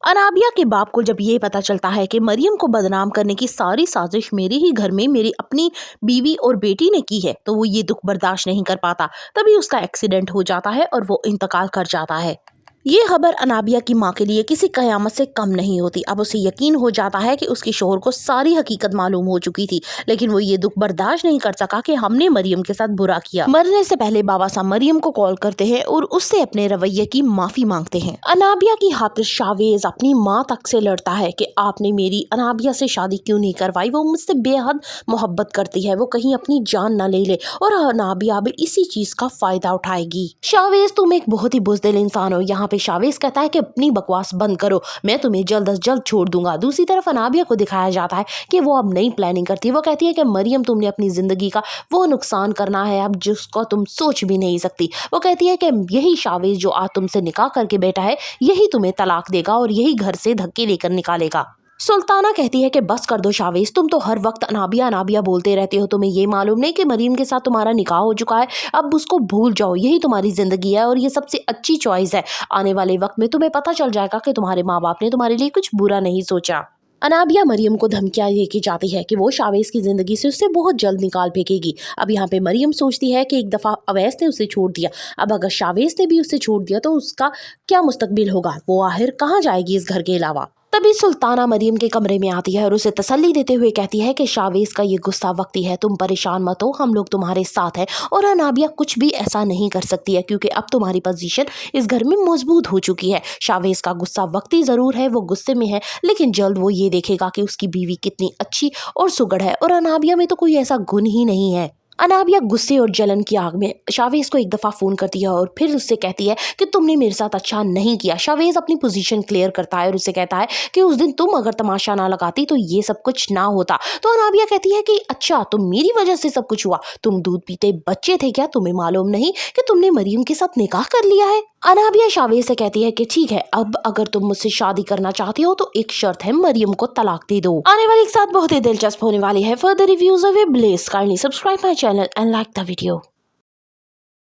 अनाबिया के बाप को जब ये पता चलता है कि मरियम को बदनाम करने की सारी साजिश मेरे ही घर में मेरी अपनी बीवी और बेटी ने की है, तो वो ये दुख बर्दाश्त नहीं कर पाता। तभी उसका एक्सीडेंट हो जाता है और वो इंतकाल कर जाता है। ये खबर अनाबिया की माँ के लिए किसी कयामत से कम नहीं होती। अब उसे यकीन हो जाता है कि उसके शोहर को सारी हकीकत मालूम हो चुकी थी, लेकिन वो ये दुख बर्दाश्त नहीं कर सका कि हमने मरियम के साथ बुरा किया। मरने से पहले बाबा साहब मरियम को कॉल करते हैं और उससे अपने रवैये की माफी मांगते हैं। अनाबिया की खातिर शावेज अपनी माँ तक से लड़ता है कि आपने मेरी अनाबिया से शादी क्यों नहीं करवाई, वो मुझसे बेहद मोहब्बत करती है, वो कहीं अपनी जान न ले ले और अनाबिया भी इसी चीज का फायदा उठाएगी। शावेज तुम एक बहुत ही बुज़दिल इंसान हो। यहाँ पे शावेज कहता है कि अपनी बकवास बंद करो, मैं तुम्हें जल्द अज जल्द छोड़ दूंगा। दूसरी तरफ अनाबिया को दिखाया जाता है कि वो अब नई प्लानिंग करती है। वो कहती है कि मरियम तुमने अपनी जिंदगी का वो नुकसान करना है अब जिसको तुम सोच भी नहीं सकती। वो कहती है कि यही शावेज जो आज तुमसे निकाह करके बैठा है यही तुम्हें तलाक देगा और यही घर से धक्के लेकर निकालेगा। सुल्ताना कहती है कि बस कर दो शावेज, तुम तो हर वक्त अनाबिया अनाबिया बोलते रहते हो, तुम्हें ये मालूम नहीं कि मरीम के साथ तुम्हारा निकाह हो चुका है, अब उसको भूल जाओ, यही तुम्हारी जिंदगी है और ये सबसे अच्छी चॉइस है। आने वाले वक्त में तुम्हें पता चल जाएगा कि तुम्हारे माँ बाप ने तुम्हारे लिए कुछ बुरा नहीं सोचा। अनाबिया मरियम को धमकियां देके जाती है कि वो शावेज की जिंदगी से उससे बहुत जल्द निकाल फेंकेगी। अब यहाँ पे मरियम सोचती है कि एक दफा अवैस ने उसे छोड़ दिया, अब अगर शावेज ने भी उसे छोड़ दिया तो उसका क्या मुस्तकबिल होगा, वो आखिर कहाँ जाएगी इस घर के अलावा। तभी सुल्ताना मरियम के कमरे में आती है और उसे तसल्ली देते हुए कहती है कि शावेज का ये गुस्सा वक्ती है, तुम परेशान मत हो, हम लोग तुम्हारे साथ हैं और अनाबिया कुछ भी ऐसा नहीं कर सकती है क्योंकि अब तुम्हारी पोजीशन इस घर में मजबूत हो चुकी है। शावेज का गुस्सा वक्ती जरूर है, वो गुस्से में है, लेकिन जल्द वो ये देखेगा कि उसकी बीवी कितनी अच्छी और सुगड़ है और अनाबिया में तो कोई ऐसा गुण ही नहीं है। अनाबिया गुस्से और जलन की आग में शावेज को एक दफा फोन करती है और फिर उससे कहती है कि तुमने मेरे साथ अच्छा नहीं किया। शावेज अपनी पोजीशन क्लियर करता है और उससे कहता है कि उस दिन तुम अगर तमाशा ना लगाती तो ये सब कुछ ना होता। तो अनाबिया कहती है कि अच्छा तो मेरी वजह से सब कुछ हुआ, तुम दूध पीते बच्चे थे क्या, तुम्हें मालूम नहीं कि तुमने मरियम के साथ निकाह कर लिया है। अनाबिया शावेज से कहती है कि ठीक है, अब अगर तुम मुझसे शादी करना चाहती हो तो एक शर्त है, मरियम को तलाक दे दो। आने वाली एक साथ बहुत ही दिलचस्प होने वाली है। Further reviews of bless, kindly subscribe my channel and like the video.